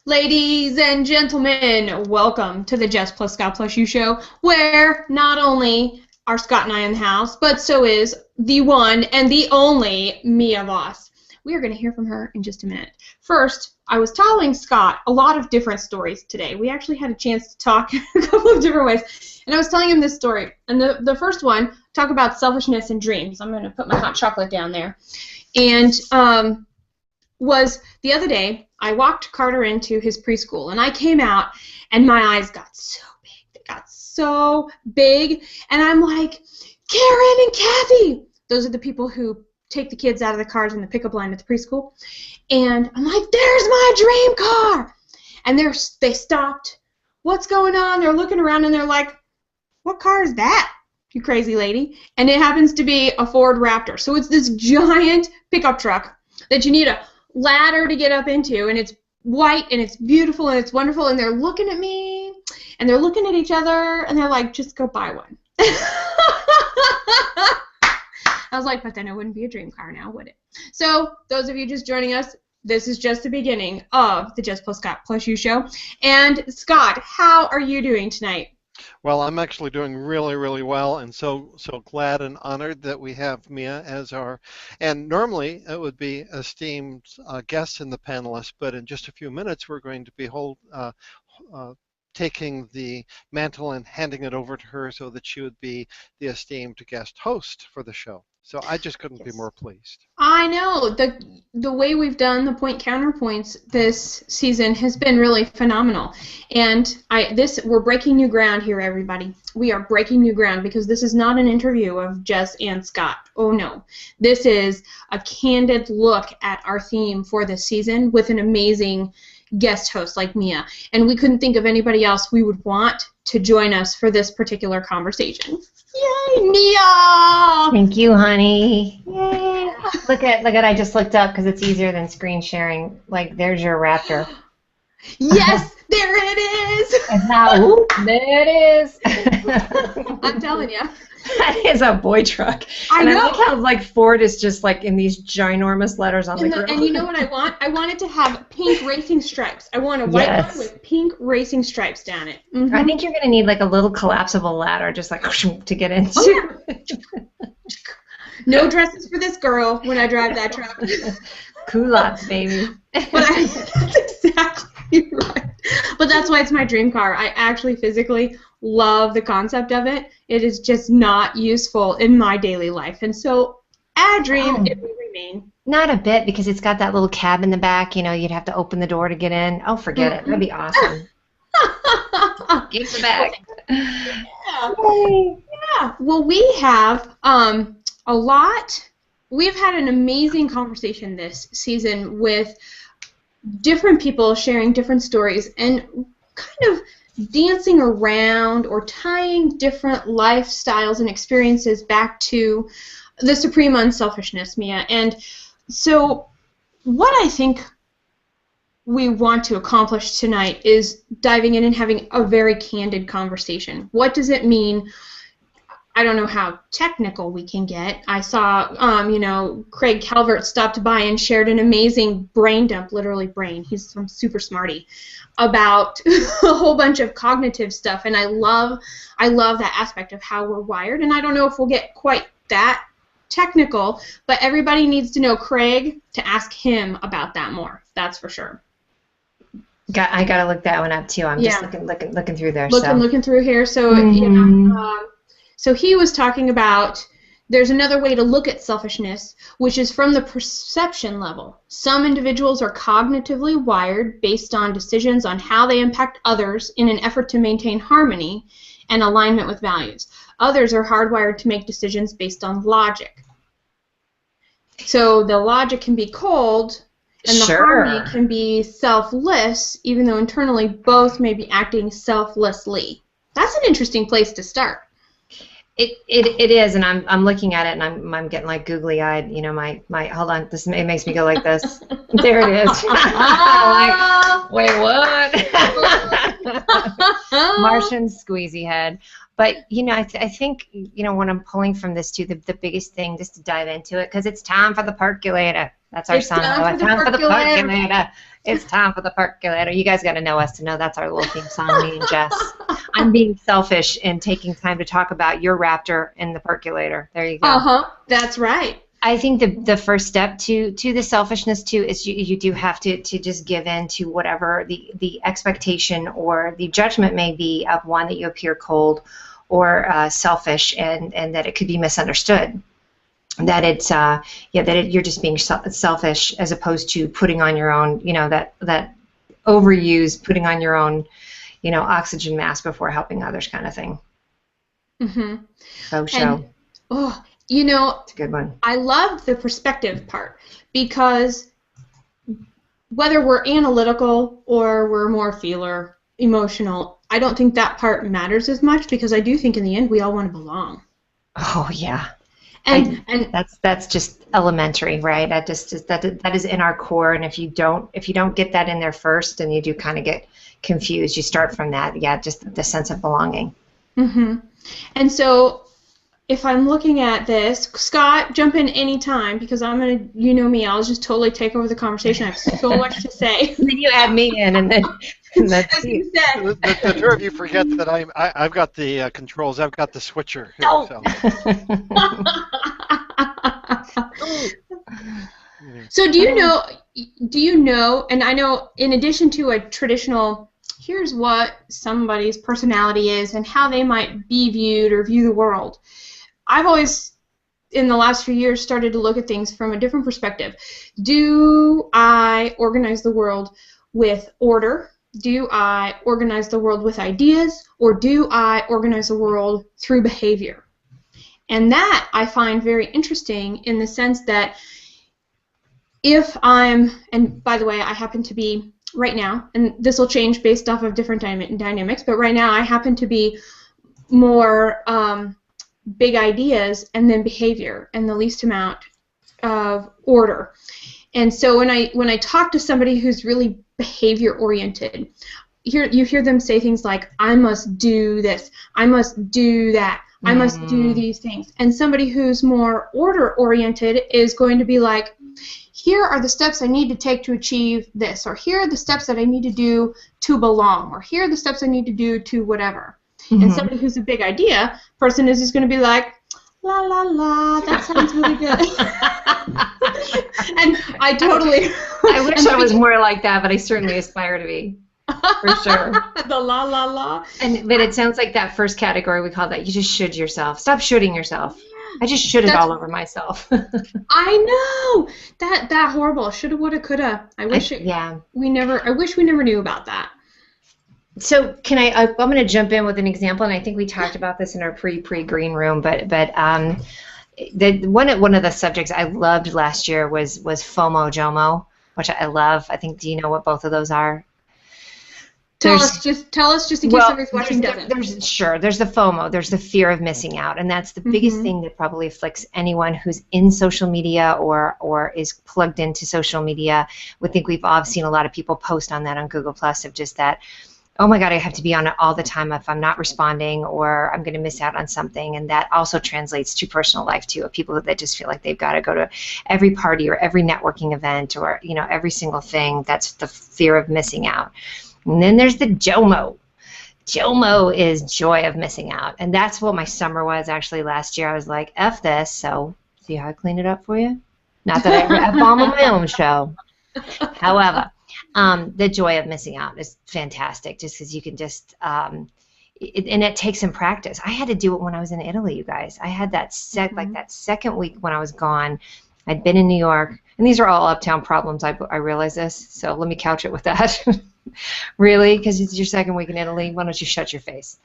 Ladies and gentlemen, welcome to the Jess plus Scout plus You show, where not only are Scott and I in the house, but so is the one and the only Mia Voss. We are going to hear from her in just a minute. First, I was telling Scott a lot of different stories today. We actually had a chance to talk a couple of different ways, and I was telling him this story. And the first one, talk about selfishness and dreams. I'm going to put my hot chocolate down there. And was the other day, I walked Carter into his preschool, and I came out, and my eyes got so big. They got so big, and I'm like, Karen and Kathy! Those are the people who take the kids out of the cars in the pickup line at the preschool. And I'm like, there's my dream car! And they stopped. What's going on? They're looking around, and they're like, what car is that, you crazy lady? And it happens to be a Ford Raptor. So it's this giant pickup truck that you need a ladder to get up into, and it's white, and it's beautiful, and it's wonderful, and they're looking at me, and they're looking at each other, and they're like, just go buy one. I was like, but then it wouldn't be a dream car now, would it? So, those of you just joining us, this is just the beginning of the Jess plus Scott plus You show. And Scott, how are you doing tonight? Well, I'm actually doing really, really well, and so glad and honored that we have Mia as our, and normally it would be esteemed guests in the panelists, but in just a few minutes we're going to be taking the mantle and handing it over to her so that she would be the esteemed guest host for the show. So I just couldn't be more pleased. I know. The way we've done the point counterpoints this season has been really phenomenal. And we're breaking new ground here, everybody. We are breaking new ground because this is not an interview of Jess and Scott. Oh, no. This is a candid look at our theme for this season with an amazing guest host like Mia. And we couldn't think of anybody else we would want to join us for this particular conversation. Yay, Mia! Thank you, honey. Yay! Look at! I just looked up because it's easier than screen sharing. Like, there's your Raptor. Yes, there it is. And now, there it is. I'm telling you. That is a boy truck. I know. I like how like Ford is just like in these ginormous letters on the grill. And you know what I want? I want it to have pink racing stripes. I want a white one with pink racing stripes down it. Mm-hmm. I think you're going to need like a little collapsible ladder just like to get into. Oh, yeah. No dresses for this girl when I drive that truck. Culottes, baby. That's exactly right. But that's why it's my dream car. I actually physically love the concept of it. It is just not useful in my daily life. And so, a dream, it will remain. Not a bit, because it's got that little cab in the back. You know, you'd have to open the door to get in. Oh, forget it. That'd be awesome. Give the back. Yeah. Yeah. Well, we have a lot. We've had an amazing conversation this season with different people sharing different stories and kind of dancing around or tying different lifestyles and experiences back to the Supreme Unselfishness, Mia. And so what I think we want to accomplish tonight is diving in and having a very candid conversation. What does it mean? I don't know how technical we can get. I saw, Craig Calvert stopped by and shared an amazing brain dump, literally brain. He's some super smarty, about a whole bunch of cognitive stuff, and I love that aspect of how we're wired. And I don't know if we'll get quite that technical, but everybody needs to know Craig to ask him about that more. That's for sure. I gotta look that one up too. I'm just looking through there. Looking through here. So So he was talking about there's another way to look at selfishness, which is from the perception level. Some individuals are cognitively wired based on decisions on how they impact others in an effort to maintain harmony and alignment with values. Others are hardwired to make decisions based on logic. So the logic can be cold, and the harmony can be selfless, even though internally both may be acting selflessly. That's an interesting place to start. It is, and I'm looking at it, and I'm getting like googly eyed. You know, my hold on, it makes me go like this. There it is. Like, wait, what? Martian squeezy head. But I think when I'm pulling from this too, the biggest thing, just to dive into it, because it's time for the percolator. That's our It's song. time Oh, for it's the time for the percolator. percolator. It's time for the percolator. You guys got to know us to know that's our little theme song, me and Jess. I'm being selfish and taking time to talk about your raptor and the percolator. There you go. Uh-huh. That's right. I think the first step to the selfishness too is you do have to just give in to whatever the expectation or the judgment may be of one that you appear cold or selfish, and that it could be misunderstood. That it's you're just being selfish as opposed to putting on your own, that overuse, putting on your own, oxygen mask before helping others kind of thing. Mm-hmm. Show. It's a good one. I love the perspective part, because whether we're analytical or we're more feeler, emotional, I don't think that part matters as much, because I do think in the end we all want to belong. Oh yeah. And that's just elementary, right? That is in our core, and if you don't get that in there first, then you do kind of get confused. You start from that, just the sense of belonging. Mm-hmm. And so, if I'm looking at this, Scott, jump in any time, because I'm gonna, me, I'll just totally take over the conversation. I have so much to say. And then you add me in, and then that's you. The two of you forget that I've got the controls. I've got the switcher here. Oh. So do you know, and I know in addition to a traditional, here's what somebody's personality is and how they might be viewed or view the world, I've always, in the last few years, started to look at things from a different perspective. Do I organize the world with order? Do I organize the world with ideas? Or do I organize the world through behavior? And that I find very interesting, in the sense that if and by the way, I happen to be, right now, and this will change based off of different dynamics, but right now I happen to be more big ideas and then behavior and the least amount of order. And so when I talk to somebody who's really behavior oriented, you hear them say things like, I must do this, I must do that, I must do these things. And somebody who's more order oriented is going to be like, here are the steps I need to take to achieve this, or here are the steps that I need to do to belong, or here are the steps I need to do to whatever. Mm-hmm. And somebody who's a big idea person is just going to be like, la la la, that sounds really good. And I totally... I wish I was more like that, but I certainly aspire to be, for sure. The la la la. But it sounds like that first category, we call that, you just should yourself. Stop shooting yourself. I just should it all over myself. I know, that horrible. Shoulda, woulda, coulda. I wish we never knew about that. So can I'm going to jump in with an example, and I think we talked about this in our pre-green room, but one of the subjects I loved last year was FOMO JOMO, which I love. I think, do you know what both of those are? Tell us just in case somebody's watching doesn't. There's the FOMO, there's the fear of missing out, and that's the biggest thing that probably afflicts anyone who's in social media or is plugged into social media. We think we've all seen a lot of people post on that on Google Plus, of just that, oh my God, I have to be on it all the time if I'm not responding, or I'm going to miss out on something. And that also translates to personal life too, of people that just feel like they've got to go to every party or every networking event or every single thing. That's the fear of missing out. And then there's the JOMO. JOMO is joy of missing out. And that's what my summer was actually last year. I was like, F this, so see how I clean it up for you? Not that I ever F-bomb on my own show. However, the joy of missing out is fantastic, just because you can just, and it takes some practice. I had to do it when I was in Italy, you guys. I had that that second week when I was gone. I'd been in New York, and these are all uptown problems. I realize this, so let me couch it with that. Really? Because it's your second week in Italy? Why don't you shut your face?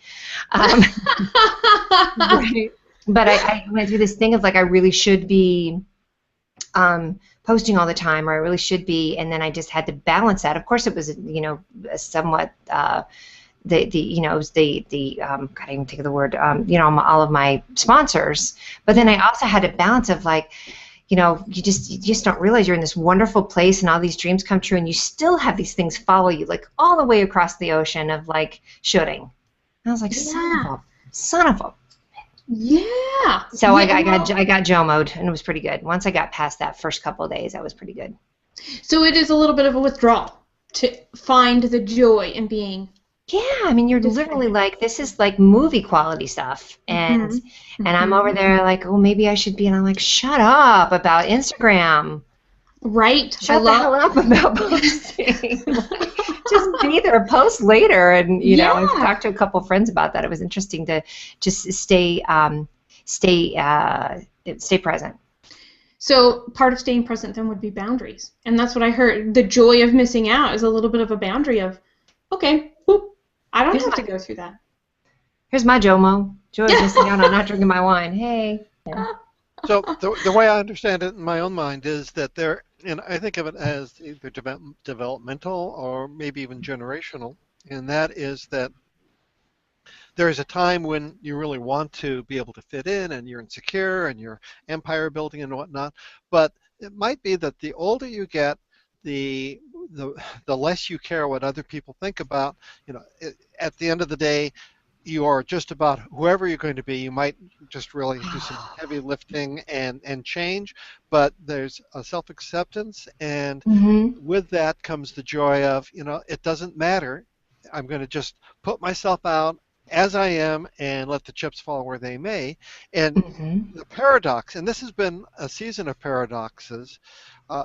Right. But I went through this thing of like, I really should be posting all the time, or I really should be, and then I just had to balance that. Of course, it was somewhat God, I can't even think of the word. All of my sponsors, but then I also had a balance of like, you just don't realize you're in this wonderful place and all these dreams come true, and you still have these things follow you like all the way across the ocean of like shooting. And I was like, son of a. Yeah. So Yeah, I got Joe mode, and it was pretty good. Once I got past that first couple of days, that was pretty good. So it is a little bit of a withdrawal to find the joy in being. Yeah, I mean, you're Just literally like, this is like movie quality stuff, and I'm over there like, oh, maybe I should be, and I'm like, shut up about Instagram. Right. Shut the hell up about posting. Just be there, post later, and you know, I've talked to a couple friends about that. It was interesting to just stay present. So part of staying present then would be boundaries, and that's what I heard. The joy of missing out is a little bit of a boundary of, okay, whoop, I don't have to go through that. Here's my JOMO. Joy of missing out on not drinking my wine. Hey. Yeah. So the way I understand it in my own mind is that there, and I think of it as either developmental or maybe even generational, and that is that there is a time when you really want to be able to fit in and you're insecure and you're empire building and whatnot, but it might be that the older you get, the less you care what other people think about. You know, at the end of the day, you are just about whoever you're going to be. You might just really do some heavy lifting and change, but there's a self-acceptance, and with that comes the joy of, you know, it doesn't matter. I'm going to just put myself out as I am and let the chips fall where they may. And the paradox, and this has been a season of paradoxes,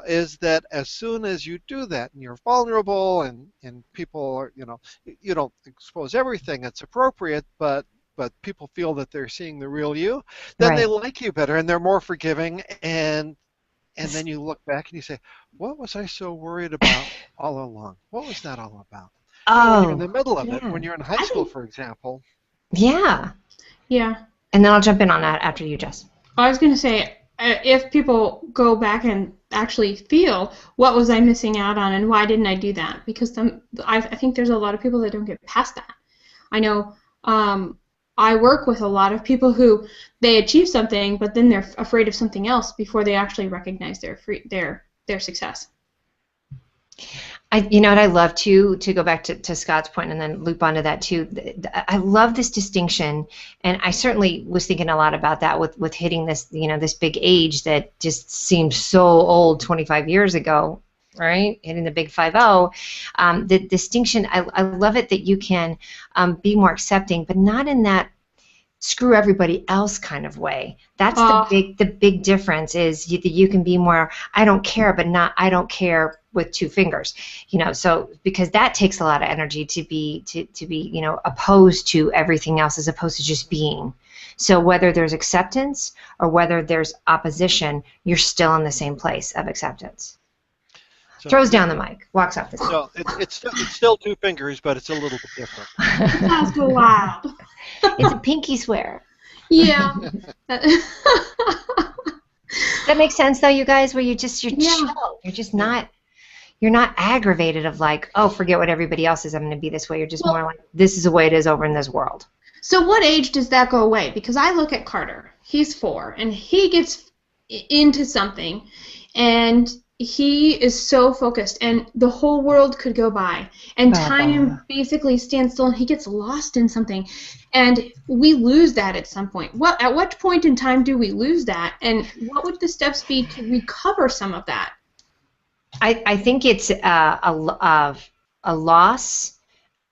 is that as soon as you do that and you're vulnerable and people are, you know, you don't expose everything that's appropriate, but people feel that they're seeing the real you, then they like you better and they're more forgiving, and then you look back and you say, what was I so worried about all along? What was that all about? Oh, when you're in the middle of it, when you're in high school, for example. Yeah. Yeah. And then I'll jump in on that after you, Jess. I was going to say, if people go back and actually feel, what was I missing out on and why didn't I do that? Because I think there's a lot of people that don't get past that. I know I work with a lot of people who they achieve something, but then they're afraid of something else before they actually recognize their success. You know what I love to go back to Scott's point and then loop onto that too. I love this distinction, and I certainly was thinking a lot about that with hitting this, you know, this big age that just seems so old 25 years ago, right? Hitting the big 50. The distinction, I love it that you can be more accepting, but not in that screw everybody else kind of way. That's the big difference is you can be more I don't care, but not I don't care with two fingers, you know. So because that takes a lot of energy to be you know, opposed to everything else as opposed to just being. So whether there's acceptance or whether there's opposition, you're still in the same place of acceptance. So, throws down the mic, walks off the stage. So it's still two fingers, but it's a little bit different. That's so wild. It's a pinky swear. Yeah. That makes sense though, you guys, where you're chill. You're just not. You're not aggravated of like, oh, forget what everybody else is. I'm going to be this way. You're just more like, this is the way it is over in this world. So what age does that go away? Because I look at Carter. He's 4, and he gets into something, and he is so focused, and the whole world could go by, and time basically stands still, and he gets lost in something, and we lose that at some point. At what point in time do we lose that, and what would the steps be to recover some of that? I think it's a loss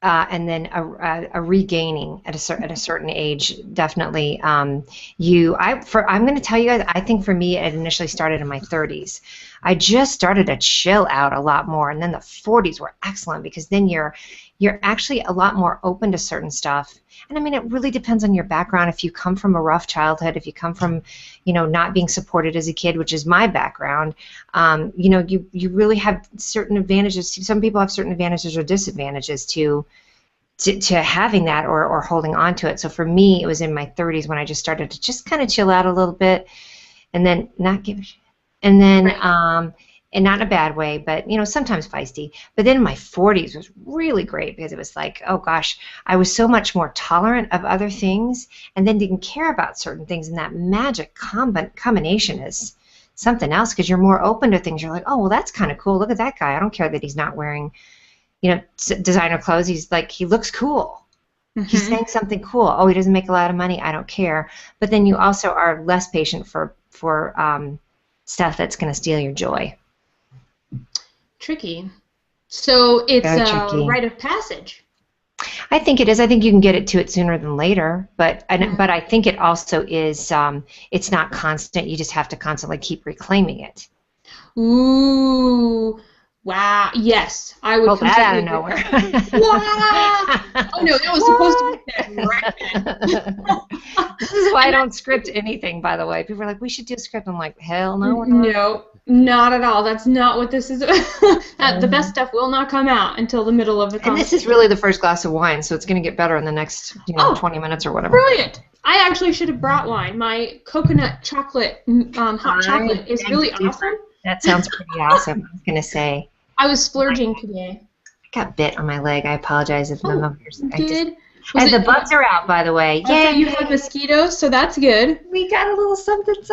and then a regaining at a certain age. Definitely. I'm going to tell you guys. I think for me, it initially started in my 30s. I just started to chill out a lot more, and then the 40s were excellent because then you're actually a lot more open to certain stuff. And I mean, it really depends on your background. If you come from a rough childhood, if you come from, you know, not being supported as a kid, which is my background, you know, you really have certain advantages. Some people have certain advantages or disadvantages to having that or holding on to it. So for me, it was in my 30s when I just started to just kind of chill out a little bit, and then not give a shit, and then and not in a bad way, but, you know, sometimes feisty. But then my 40s was really great because it was like, oh gosh, I was so much more tolerant of other things and then didn't care about certain things, and that magic combination is something else because you're more open to things. You're like, oh, well, that's kind of cool. Look at that guy. I don't care that he's not wearing, you know, designer clothes. He's like, he looks cool. He's saying something cool. Oh, he doesn't make a lot of money. I don't care. But then you also are less patient for stuff that's going to steal your joy. Tricky. So it's Very a tricky. rite of passage. I think it is. I think you can get it to it sooner than later. But I think it also is. It's not constant. You just have to constantly keep reclaiming it. Ooh. Wow. Yes, I would. Pull that out of nowhere. Wow. Oh no, that was supposed to be that right then. This is why I don't script anything, by the way. People are like, we should do a script. I'm like, hell no, we're not. No, not at all. That's not what this is. The best stuff will not come out until the middle of the conversation. And this is really the first glass of wine, so it's going to get better in the next 20 minutes or whatever. Brilliant. I actually should have brought wine. My coconut chocolate, hot chocolate is really awesome. That sounds pretty awesome, I was going to say. I was splurging today. I got bit on my leg. I apologize if none of yours. And the bugs are out, by the way. Yeah, you had mosquitoes, so that's good. We got a little something. It's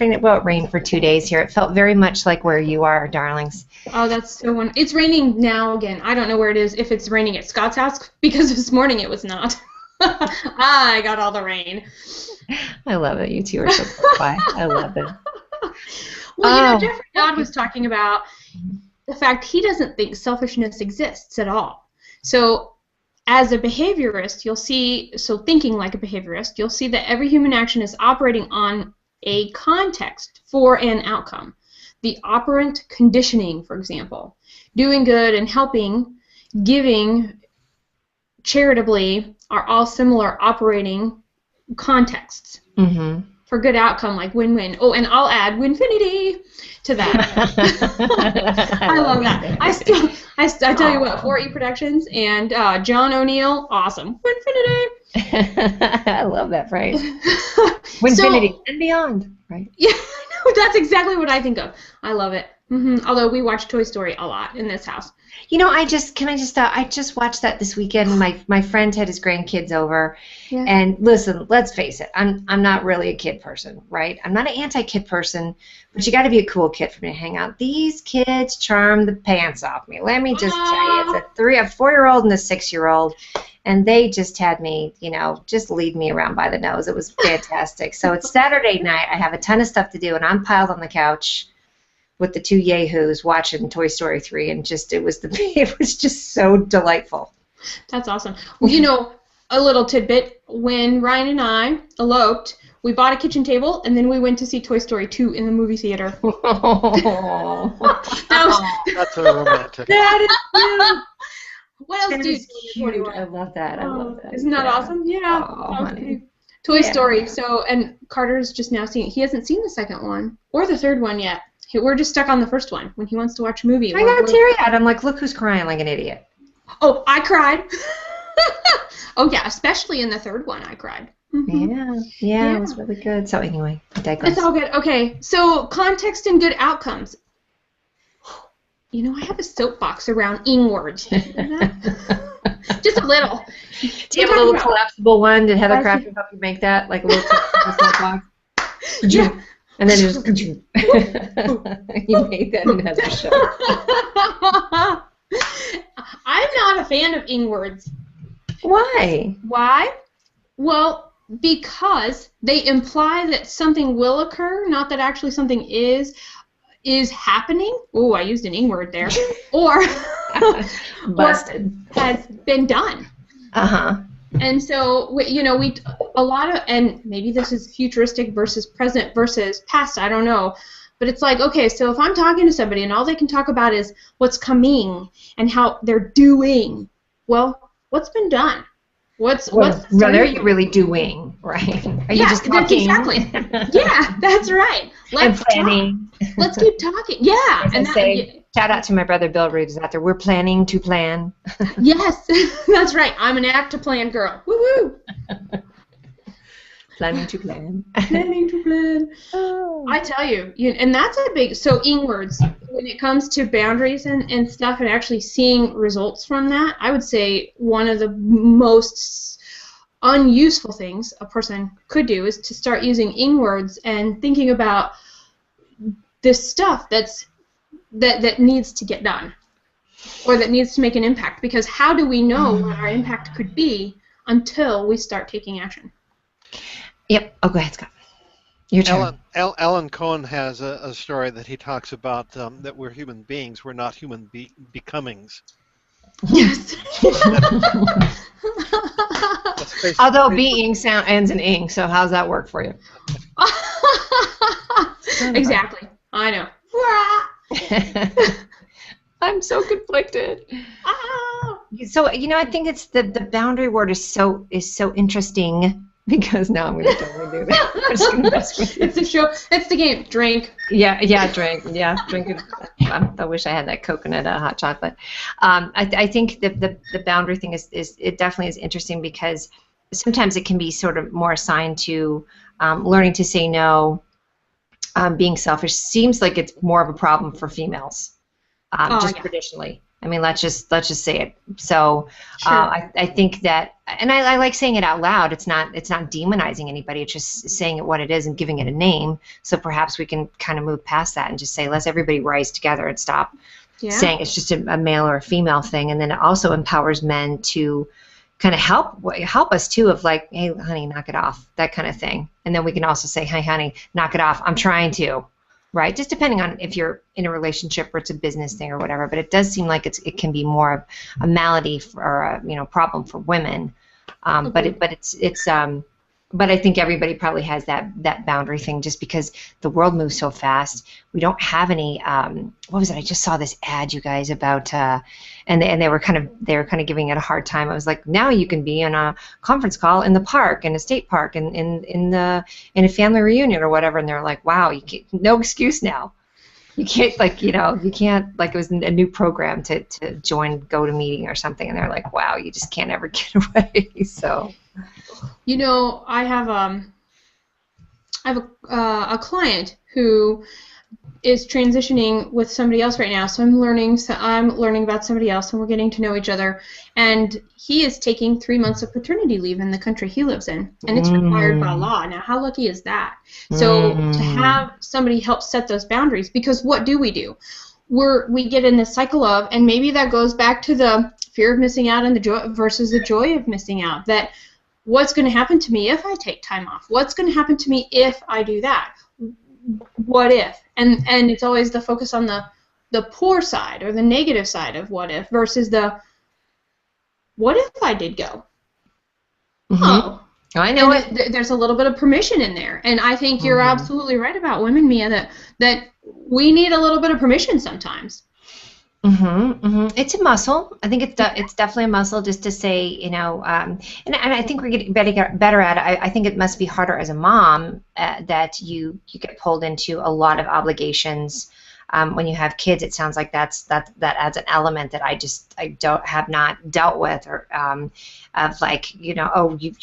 raining. Well, it rained for 2 days here. It felt very much like where you are, darlings. Oh, that's so wonderful. It's raining now again. I don't know where it is, if it's raining at Scott's house, because this morning it was not. I got all the rain. I love it. You two are so close by. I love it. Well, Jeffrey Dodd was talking about the fact he doesn't think selfishness exists at all. So as a behaviorist, you'll see, thinking like a behaviorist, you'll see that every human action is operating on a context for an outcome. The operant conditioning, for example, doing good and helping, giving charitably are all similar operating contexts. Mm-hmm. For good outcome, like win-win. Oh, and I'll add winfinity to that. I love that. I tell you what, 4E Productions and John O'Neill, awesome. Winfinity. I love that phrase. Winfinity and beyond, right? Yeah, I know. That's exactly what I think of. I love it. Mm-hmm. Although we watch Toy Story a lot in this house. You know, I just watched that this weekend. My friend had his grandkids over, and listen, let's face it, I'm not really a kid person, right? I'm not an anti-kid person, but you got to be a cool kid for me to hang out. These kids charm the pants off me. Let me just tell you, it's a 4-year-old and a 6-year-old, and they just had me, just lead me around by the nose. It was fantastic. So it's Saturday night. I have a ton of stuff to do, and I'm piled on the couch with the 2 yahoos watching Toy Story 3, and it was just so delightful. That's awesome. Well, a little tidbit, when Ryan and I eloped, we bought a kitchen table, and then we went to see Toy Story 2 in the movie theater. That's so romantic. That is cute. What else do you I love that. I love that. Isn't that awesome? Yeah. Oh, honey. Toy Story. So, and Carter's just now seeing it. He hasn't seen the second one or the third one yet. We're just stuck on the first one when he wants to watch a movie. I got teary-eyed. I'm like, look who's crying like an idiot. Oh, I cried. Oh, yeah, especially in the third one, I cried. Mm-hmm. Yeah, it was really good. So anyway, I digress. It's all good. Okay, so context and good outcomes. I have a soapbox around ing words. Just a little. Do you have a little collapsible one? Did Heather Crafter help you make that? Like a little soapbox? Yeah. And then it just you made that in Heather's show. I'm not a fan of ing words. Why? Why? Well, because they imply that something will occur, not that actually something is happening. Oh, I used an ing word there. Or busted. Or has been done. Uh-huh. And so, a lot of, and maybe this is futuristic versus present versus past, I don't know. But it's like, okay, so if I'm talking to somebody and all they can talk about is what's coming and how they're doing, well, what's been done? What's are you really doing, right? Are you just talking? Exactly. Yeah, that's right. Let's planning. Talk. Let's keep talking. Yeah. And shout out to my brother Bill Reed is out there. We're planning to plan. Yes, that's right. I'm an act to plan girl. Woo-hoo. Planning to plan. Planning to plan. Oh. I tell you, and that's a big, so ing words, when it comes to boundaries and stuff and actually seeing results from that, I would say one of the most unuseful things a person could do is to start using ing words and thinking about this stuff that needs to get done or that needs to make an impact, because how do we know what our impact could be until we start taking action. Yep. Oh, go ahead, Scott. Your turn. Alan Cohen has a story that he talks about that we're human beings, we're not human becomings. Yes. Although being sound ends in ing, so how's that work for you? Exactly. I know. I'm so conflicted. So I think it's the boundary word is so interesting because now I'm going to totally do that. I'm just going to mess with you. It's the show. It's the game. Drink. Yeah, drink. Yeah, drink. I wish I had that coconut hot chocolate. I think the boundary thing is it definitely is interesting because sometimes it can be sort of more assigned to learning to say no. Being selfish seems like it's more of a problem for females, traditionally. I mean, let's just say it. So sure. I think that, and I like saying it out loud. It's not demonizing anybody. It's just saying it what it is and giving it a name. So perhaps we can kind of move past that and just say, let's everybody rise together and stop saying it's just a male or a female thing. And then it also empowers men to kind of help us too, of like, hey, honey, knock it off, that kind of thing. And then we can also say, hey, honey, knock it off. I'm trying to. Right, just depending on if you're in a relationship or it's a business thing or whatever, but it does seem like it can be more of a malady or a problem for women. But I think everybody probably has that boundary thing just because the world moves so fast. We don't have any. What was it? I just saw this ad, you guys, about and they were kind of giving it a hard time. I was like, now you can be in a conference call in the park, in a state park, in a family reunion or whatever, and they're like, wow, you can't, no excuse now. You can't you can't it was a new program to join GoToMeeting or something, and they're like, wow, you just can't ever get away. So. I have a client who is transitioning with somebody else right now. So I'm learning about somebody else, and we're getting to know each other. And he is taking 3 months of paternity leave in the country he lives in, and it's required by law. Now, how lucky is that? So to have somebody help set those boundaries, because what do? We get in this cycle of, and maybe that goes back to the fear of missing out and the joy versus the joy of missing out. That what's going to happen to me if I take time off? What's going to happen to me if I do that? What if? And it's always the focus on the poor side or the negative side of what if versus the what if I did go? Mm-hmm. Oh, I know there's a little bit of permission in there, and I think you're absolutely right about women, Mia, that we need a little bit of permission sometimes. It's a muscle. I think it's definitely a muscle just to say, and I think we're getting better at it. I think it must be harder as a mom that you get pulled into a lot of obligations. When you have kids, it sounds like that adds an element that I have not dealt with, or of like, you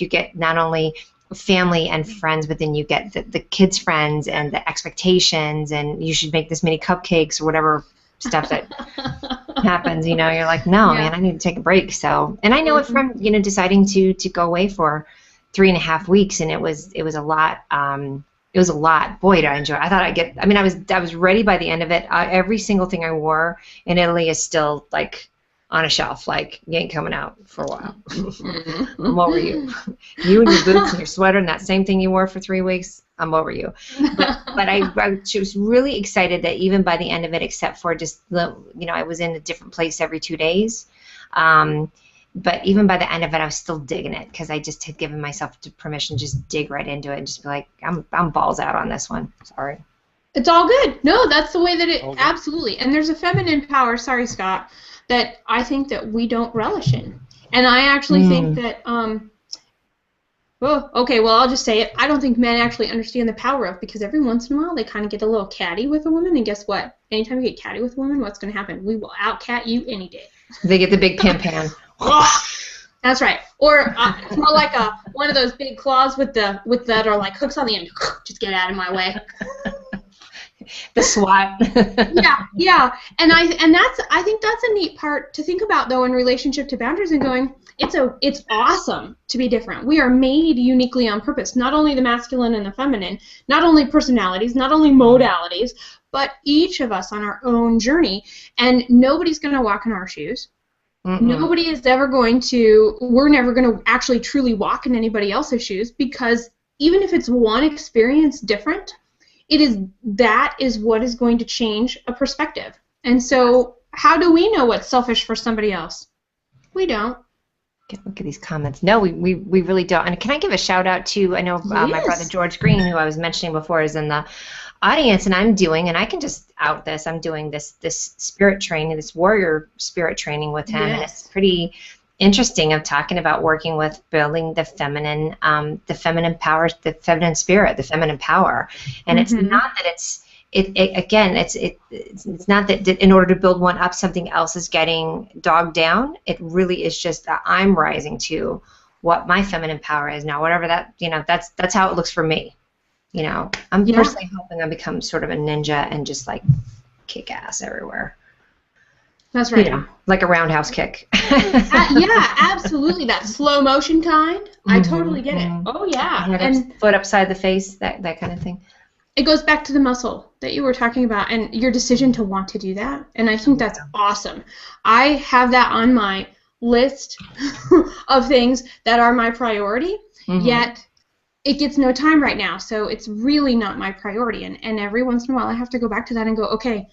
get not only family and friends, but then you get the kids' friends and the expectations, and you should make this many cupcakes or whatever stuff that happens. You're like, no, man, I need to take a break. So, and I know it from deciding to go away for 3.5 weeks, and it was a lot. It was a lot. Boy, did I enjoy it. I thought I was ready by the end of it. Every single thing I wore in Italy is still like on a shelf. Like, you ain't coming out for a while. I'm over you. You and your boots and your sweater and that same thing you wore for 3 weeks. I'm over you. But I was really excited that even by the end of it, except for just I was in a different place every 2 days. But even by the end of it, I was still digging it because I just had given myself permission to just dig right into it and just be like, I'm balls out on this one. Sorry. It's all good. No, that's the way that it absolutely. And there's a feminine power. Sorry, Scott. That I think that we don't relish in, and I actually think that. I'll just say it. I don't think men actually understand the power of, because every once in a while they kind of get a little catty with a woman, and guess what? Anytime you get catty with a woman, what's going to happen? We will out-cat you any day. They get the big pan. That's right. Or it's more like one of those big claws with that are like hooks on the end. Just get out of my way. The SWAT. yeah. And I think that's a neat part to think about, though, in relationship to boundaries, and going, it's awesome to be different. We are made uniquely on purpose. Not only the masculine and the feminine, not only personalities, not only modalities, but each of us on our own journey. And nobody's going to walk in our shoes. Nobody is ever going to, we're never going to actually truly walk in anybody else's shoes, because even if it's one experience different, that is what is going to change a perspective. And so how do we know what's selfish for somebody else? We don't. Look at these comments. No, we really don't. And can I give a shout out to, I know my brother George Green, who I was mentioning before, is in the audience, and I can just out this, I'm doing this spirit training, this warrior spirit training with him, and it's pretty interesting of talking about working with building the feminine power, the feminine spirit, the feminine power. And it's not that it's not that in order to build one up, something else is getting dogged down. It really is just that I'm rising to what my feminine power is now, whatever that, that's how it looks for me. I'm personally hoping I become sort of a ninja and just like kick ass everywhere. That's right. Like a roundhouse kick. Yeah, absolutely. That slow motion kind. I totally get it. Oh, yeah. And foot upside the face, that kind of thing. It goes back to the muscle that you were talking about and your decision to want to do that. And I think that's awesome. I have that on my list of things that are my priority, yet it gets no time right now. So it's really not my priority. And every once in a while I have to go back to that and go, okay.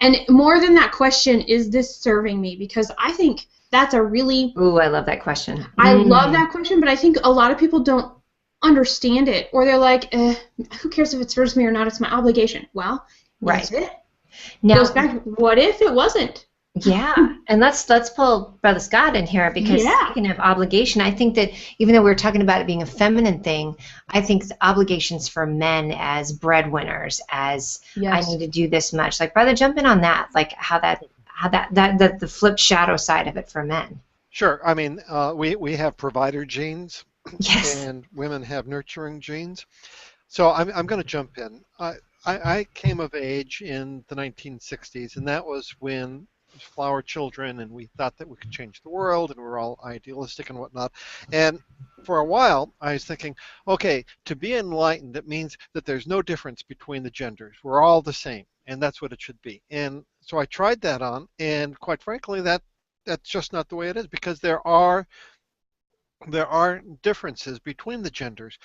And more than that question, is this serving me? Because I think that's a really... Ooh, I love that question. I love that question, but I think a lot of people don't understand it, or they're like, who cares if it serves me or not? It's my obligation. Well, is it? Now, goes back, what if it wasn't? Yeah, and let's pull Brother Scott in here, because speaking of obligation, I think that even though we were talking about it being a feminine thing, I think the obligations for men as breadwinners, as I need to do this much. Like, brother, jump in on that, like how that the flipped shadow side of it for men. Sure. I mean, we have provider genes. Yes. And women have nurturing genes. So I'm going to jump in. I came of age in the 1960s, and that was when flower children, and we thought that we could change the world, and we were all idealistic and whatnot. And for a while, I was thinking, okay, to be enlightened, it means that there's no difference between the genders. We're all the same, and that's what it should be. And so I tried that on, and quite frankly, that's just not the way it is, because there are differences between the genders,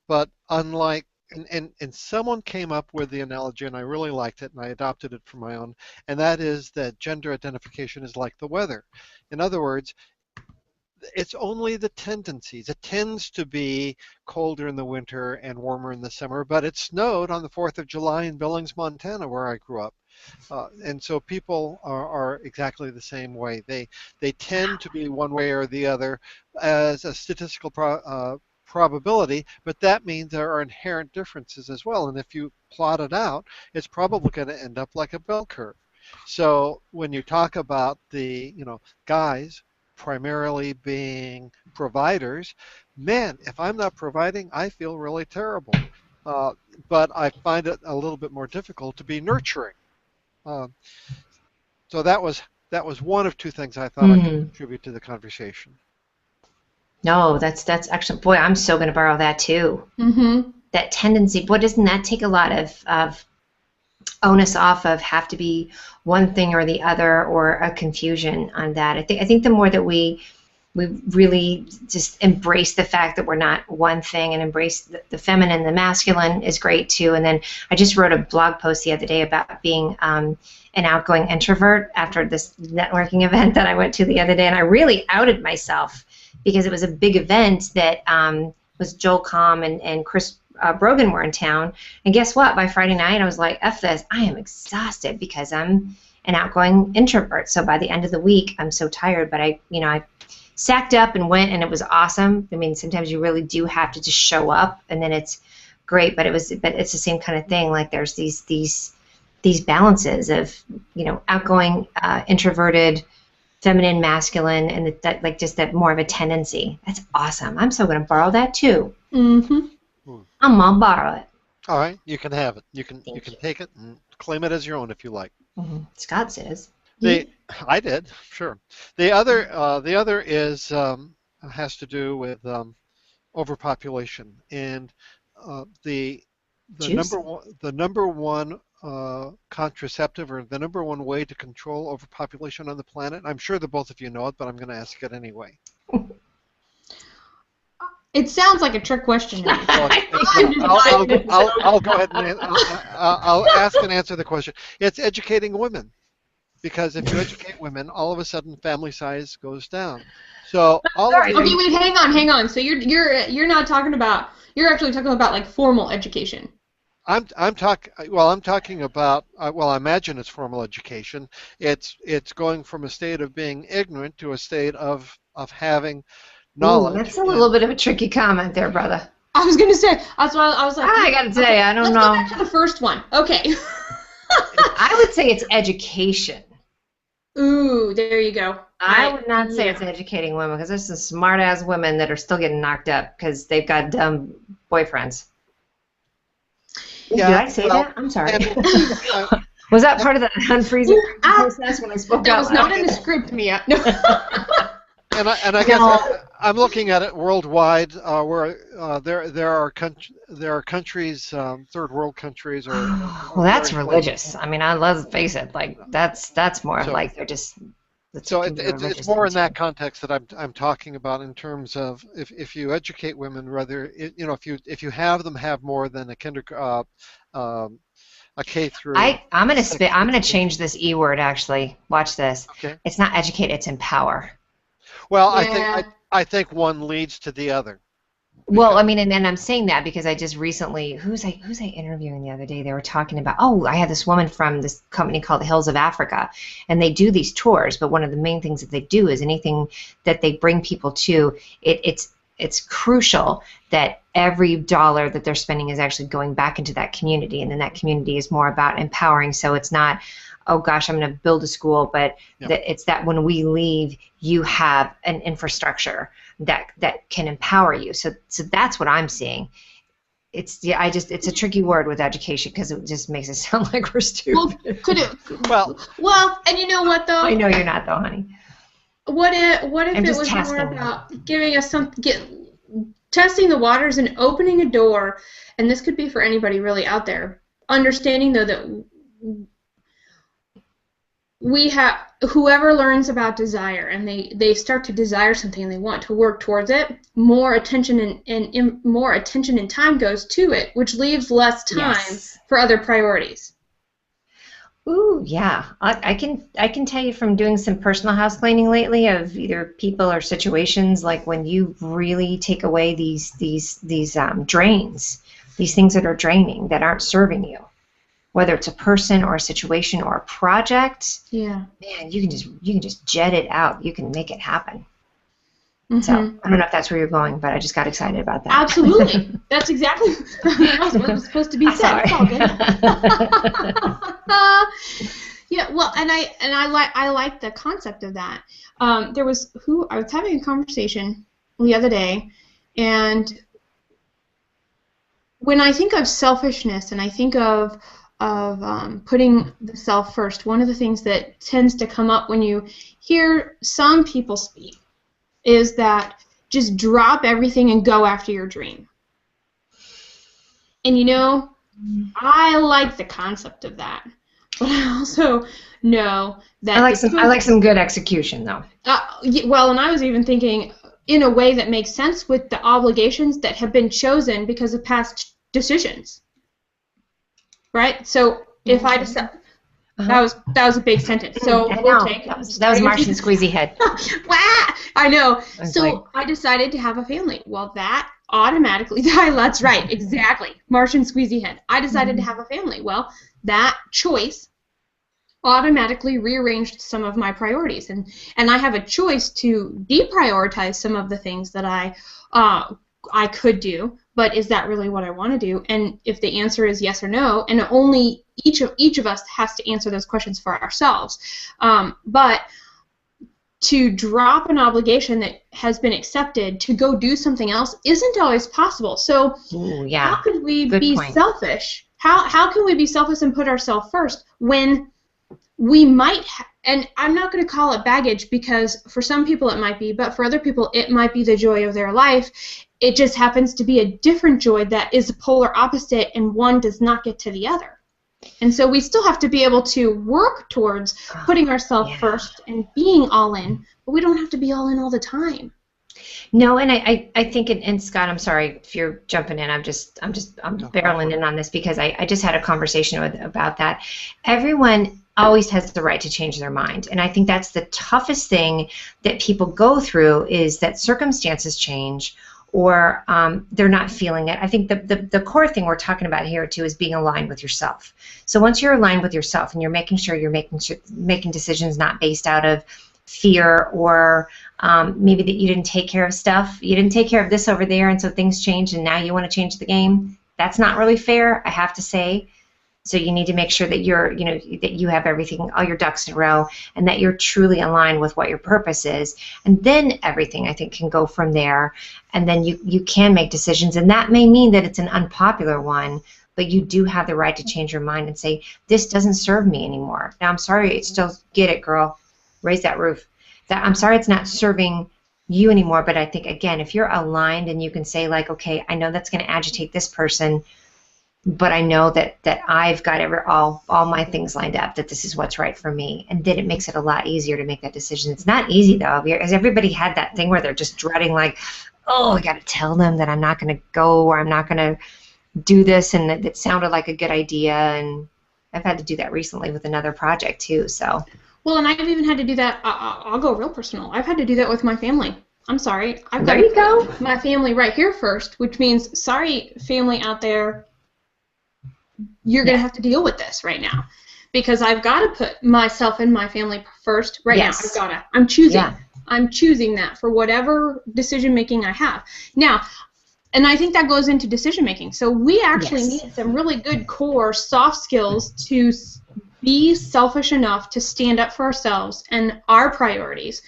but unlike, and someone came up with the analogy, and I really liked it, and I adopted it for my own, and that is that gender identification is like the weather. In other words, it's only the tendencies. It tends to be colder in the winter and warmer in the summer, but it snowed on the 4th of July in Billings, Montana, where I grew up. And so people are exactly the same way. They tend to be one way or the other as a statistical probability, but that means there are inherent differences as well. And if you plot it out, it's probably going to end up like a bell curve. So when you talk about the guys primarily being providers, man, if I'm not providing, I feel really terrible. But I find it a little bit more difficult to be nurturing. So that was one of two things I thought I could contribute to the conversation. No, that's actually, boy, I'm so going to borrow that too. That tendency, boy, doesn't that take a lot of onus off of have to be one thing or the other, or a confusion on that. I think the more that we really just embrace the fact that we're not one thing, and embrace the feminine, the masculine is great too. And then I just wrote a blog post the other day about being an outgoing introvert after this networking event that I went to the other day, and I really outed myself because it was a big event that was Joel Comm and Chris Brogan were in town. And guess what? By Friday night, I was like, F this. I am exhausted because I'm an outgoing introvert. So by the end of the week, I'm so tired. But I sacked up and went, and it was awesome. I mean, sometimes you really do have to just show up, and then it's great. But it's the same kind of thing. Like, there's these balances of outgoing, introverted, feminine, masculine, and that, like, just that more of a tendency. That's awesome. I'm so going to borrow that too. I'm gonna borrow it. All right, you can have it. You can take it and claim it as your own if you like. Scott says. I did, sure. The other is has to do with overpopulation, and the number one contraceptive or the number one way to control overpopulation on the planet? I'm sure that both of you know it, but I'm going to ask it anyway. It sounds like a trick question. Well, I'll go ahead and I'll ask and answer the question. It's educating women, because if you educate women, all of a sudden family size goes down. So okay, wait, hang on. So you're not talking about, you're actually talking about like formal education. I'm talking about, well, I imagine it's formal education. It's going from a state of being ignorant to a state of having knowledge. Ooh, that's a little bit of a tricky comment there, brother. I was going to say, that's why I was like, I got to tell you, I don't know. Let's go back to the first one. Okay. I would say it's education. Ooh, there you go. I would not say it's educating women, because there's some smart-ass women that are still getting knocked up because they've got dumb boyfriends. Yeah, did I say that? I'm sorry. Was that part of the unfreezing process when I spoke out? That was not in the script, Mia. No. And I guess I'm looking at it worldwide, where there are countries, third world countries, or well, that's religious. I mean, let's face it, like that's more like they're just. So it's more in that context that I'm talking about, in terms of if you educate women, whether if you have them have more than a K through. I'm gonna change this E word, actually. Watch this. Okay. It's not educate, it's empower. Well, yeah. I think one leads to the other. Well, I mean, and I'm saying that because I just recently, who's I interviewing the other day? They were talking about, I had this woman from this company called the Hills of Africa, and they do these tours, but one of the main things that they do is anything that they bring people to, it's crucial that every dollar that they're spending is actually going back into that community, and then that community is more about empowering. So it's not, oh gosh, I'm going to build a school, but it's that when we leave, you have an infrastructure that can empower you. So that's what I'm seeing. It's a tricky word with education, because it just makes it sound like we're stupid. Well, and you know what though? I know you're not though, honey. What if it was more about giving us testing the waters and opening a door, and this could be for anybody really out there, understanding though that we have, whoever learns about desire and they start to desire something and they want to work towards it, more attention and more attention and time goes to it, which leaves less time for other priorities. Ooh, yeah. I can tell you from doing some personal house cleaning lately of either people or situations, like when you really take away these drains, these things that are draining, that aren't serving you. Whether it's a person or a situation or a project, man, you can just jet it out. You can make it happen. Mm-hmm. So I don't know if that's where you're going, but I just got excited about that. Absolutely, that's exactly what was supposed to be said. It's all good. Yeah, well, and I like the concept of that. I was having a conversation the other day, and when I think of selfishness and I think of putting the self first, one of the things that tends to come up when you hear some people speak is that just drop everything and go after your dream. And I like the concept of that, but I also know that I like some good execution though. Well, and I was even thinking in a way that makes sense with the obligations that have been chosen because of past decisions. Right? So if I decide, that was a big sentence. So that was Martian Squeezy Head. I know. So I decided to have a family. Well, that automatically, that's right, exactly. Martian Squeezy Head. I decided to have a family. Well, that choice automatically rearranged some of my priorities, and I have a choice to deprioritize some of the things that I could do. But is that really what I want to do? And if the answer is yes or no, and only each of us has to answer those questions for ourselves. But to drop an obligation that has been accepted to go do something else isn't always possible. So how could we be selfish? How can we be selfish and put ourselves first when we might, and I'm not going to call it baggage, because for some people it might be, but for other people it might be the joy of their life. It just happens to be a different joy that is a polar opposite, and one does not get to the other. And so we still have to be able to work towards putting ourselves first and being all in, but we don't have to be all in all the time. No, and I think, and Scott, I'm sorry if you're jumping in. I'm barreling in on this because I just had a conversation about that. Everyone always has the right to change their mind, and I think that's the toughest thing that people go through is that circumstances change, or they're not feeling it. I think the core thing we're talking about here too is being aligned with yourself. So once you're aligned with yourself and you're making sure you're making decisions not based out of fear or maybe that you didn't take care of stuff, you didn't take care of this over there, and so things changed, and now you want to change the game. That's not really fair, I have to say. So you need to make sure that that you have everything, all your ducks in a row, and that you're truly aligned with what your purpose is. And then everything, I think, can go from there. And then you can make decisions, and that may mean that it's an unpopular one, but you do have the right to change your mind and say, this doesn't serve me anymore. Now, I'm sorry, it's still, get it, girl, raise that roof. I'm sorry it's not serving you anymore, but I think, again, if you're aligned and you can say, like, okay, I know that's going to agitate this person, but I know that I've got all my things lined up, that this is what's right for me, and then it makes it a lot easier to make that decision. It's not easy, though. Has everybody had that thing where they're just dreading, like, oh, I got to tell them that I'm not going to go, or I'm not going to do this, and it sounded like a good idea, and I've had to do that recently with another project, too, so. Well, and I've even had to do that, I'll go real personal. I've had to do that with my family. I'm sorry. I've got to put my family right here first, which means, sorry, family out there, you're going to have to deal with this right now, because I've got to put myself and my family first right now. I've got to. I'm choosing. Yeah. I'm choosing that for whatever decision making I have. Now, and I think that goes into decision making. So we actually need some really good core soft skills to be selfish enough to stand up for ourselves and our priorities,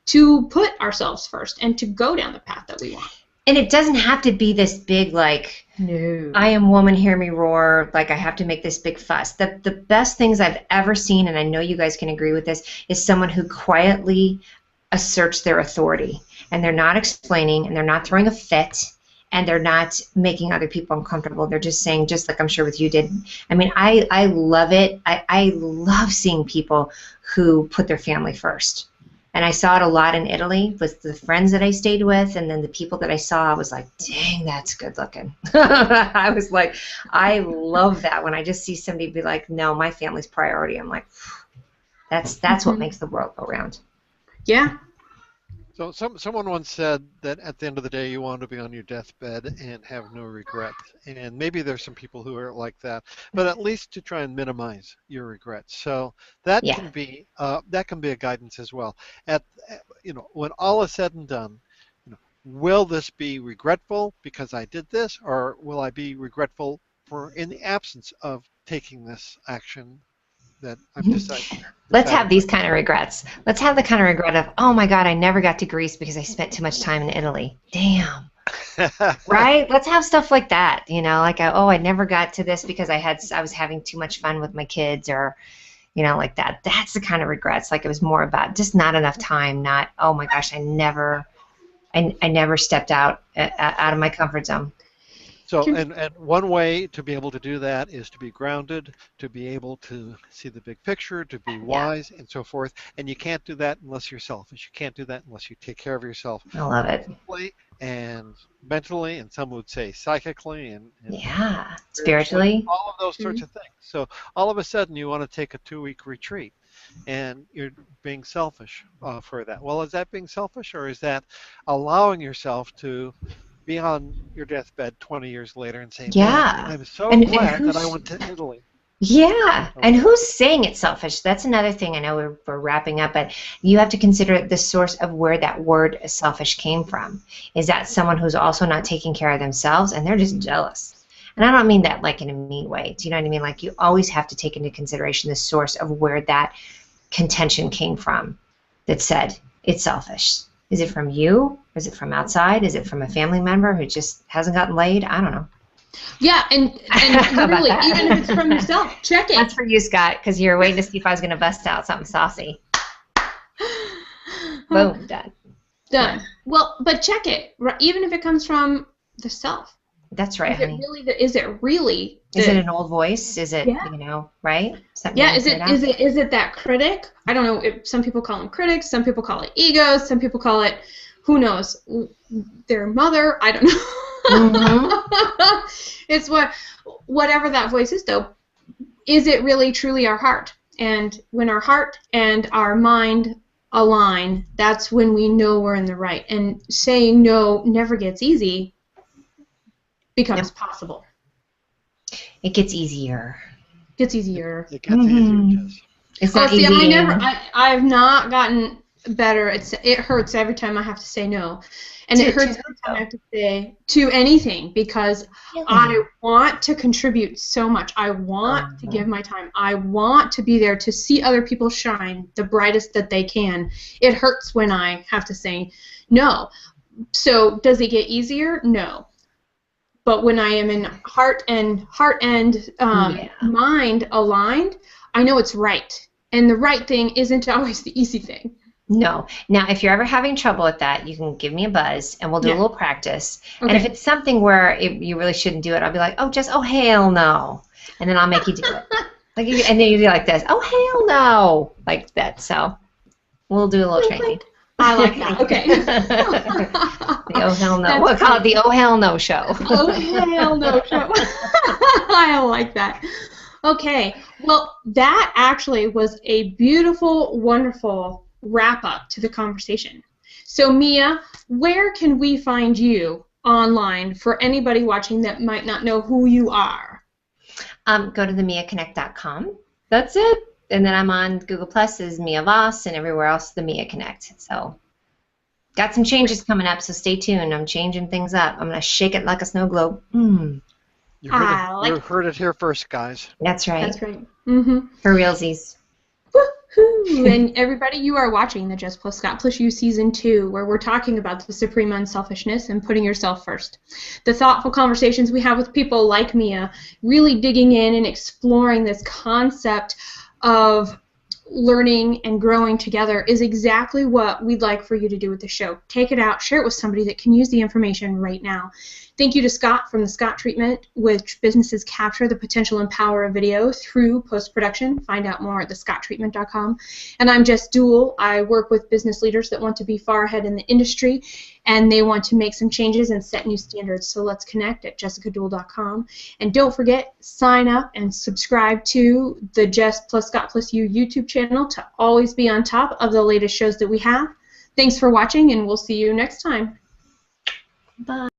to put ourselves first and to go down the path that we want. And it doesn't have to be this big, like, no, I am woman, hear me roar, like I have to make this big fuss. The best things I've ever seen, and I know you guys can agree with this, is someone who quietly asserts their authority. And they're not explaining, and they're not throwing a fit, and they're not making other people uncomfortable. They're just saying, just like I'm sure with you did. I mean, I love it. I love seeing people who put their family first. And I saw it a lot in Italy with the friends that I stayed with, and then the people that I saw, I was like, dang, that's good looking. I was like, I love that when I just see somebody be like, no, my family's priority. I'm like, that's what makes the world go round. Yeah. So someone once said that at the end of the day you want to be on your deathbed and have no regrets. And maybe there's some people who are like that, but at least to try and minimize your regrets. So that can be a guidance as well. When all is said and done, will this be regretful because I did this, or will I be regretful for in the absence of taking this action that I've decided? Let's have these kind of regrets. Let's have the kind of regret of, oh my God, I never got to Greece because I spent too much time in Italy. Damn. Right? Let's have stuff like that. Like, I never got to this because I was having too much fun with my kids, or, like that. That's the kind of regrets. Like, it was more about just not enough time. Not, oh my gosh, I never stepped out of my comfort zone. So, and one way to be able to do that is to be grounded, to be able to see the big picture, to be wise, and so forth. And you can't do that unless you're selfish. You can't do that unless you take care of yourself. I love it. Physically and mentally, and some would say psychically, and spiritually. All of those sorts of things. So all of a sudden you want to take a 2-week retreat, and you're being selfish for that. Well, is that being selfish, or is that allowing yourself to be on your deathbed 20 years later and say, I'm so glad that I went to Italy. Yeah, and who's saying it's selfish? That's another thing. I know we're wrapping up, but you have to consider the source of where that word selfish came from. Is that someone who's also not taking care of themselves, and they're just jealous? And I don't mean that like in a mean way. Do you know what I mean? Like, you always have to take into consideration the source of where that contention came from that said it's selfish. Is it from you? Is it from outside? Is it from a family member who just hasn't gotten laid? I don't know. Yeah, and literally, even if it's from yourself, check it. That's for you, Scott, because you're waiting to see if I was going to bust out something saucy. Boom, done. Done. Well, but check it, even if it comes from the self. That's right, honey. Is it really? Is it an old voice? Is it, Yeah. you know, right? Something Yeah, you is say it that? is it that critic? I don't know. Some people call them critics. Some people call it egos. Some people call it, who knows, their mother. I don't know. It's whatever that voice is, though. Is it really truly our heart? And when our heart and our mind align, that's when we know we're in the right. And saying no never gets easy. Becomes possible. It gets easier. Gets easier. It gets easier, Jess. It's not easy. I've not gotten better. It hurts every time I have to say no. And it hurts every time I have to say to anything, because I want to contribute so much. I want to give my time. I want to be there to see other people shine the brightest that they can. It hurts when I have to say no. So does it get easier? No. But when I am in heart and mind aligned, I know it's right. And the right thing isn't always the easy thing. No. Now, if you're ever having trouble with that, you can give me a buzz, and we'll do a little practice. Okay. And if it's something where you really shouldn't do it, I'll be like, oh, Jess, oh, hell no. And then I'll make you do it. And then you do like this, oh, hell no. Like that. So we'll do a little training. I like that. Okay. The oh hell no. We'll call it the oh hell no show. Oh hell no show. I like that. Okay. Well, that actually was a beautiful, wonderful wrap up to the conversation. So Mia, where can we find you online for anybody watching that might not know who you are? Go to themiaconnect.com. That's it. And then I'm on Google Plus as Mia Voss, and everywhere else the Mia Connect. So got some changes coming up, so stay tuned. I'm changing things up. I'm going to shake it like a snow globe. You heard it here first, guys. That's right. That's right. Mm-hmm. For realsies. Woohoo! And everybody, you are watching the Jess Plus Scott Plus You Season 2, where we're talking about the supreme unselfishness and putting yourself first. The thoughtful conversations we have with people like Mia, really digging in and exploring this concept of learning and growing together is exactly what we'd like for you to do with the show. Take it out, share it with somebody that can use the information right now. Thank you to Scott from the Scott Treatment, which businesses capture the potential and power of video through post-production. Find out more at thescotttreatment.com. And I'm Jess, Dewell. I work with business leaders that want to be far ahead in the industry, and they want to make some changes and set new standards. So let's connect at jessicadewell.com. And don't forget, sign up and subscribe to the Jess Plus Scott Plus You YouTube channel to always be on top of the latest shows that we have. Thanks for watching, and we'll see you next time. Bye.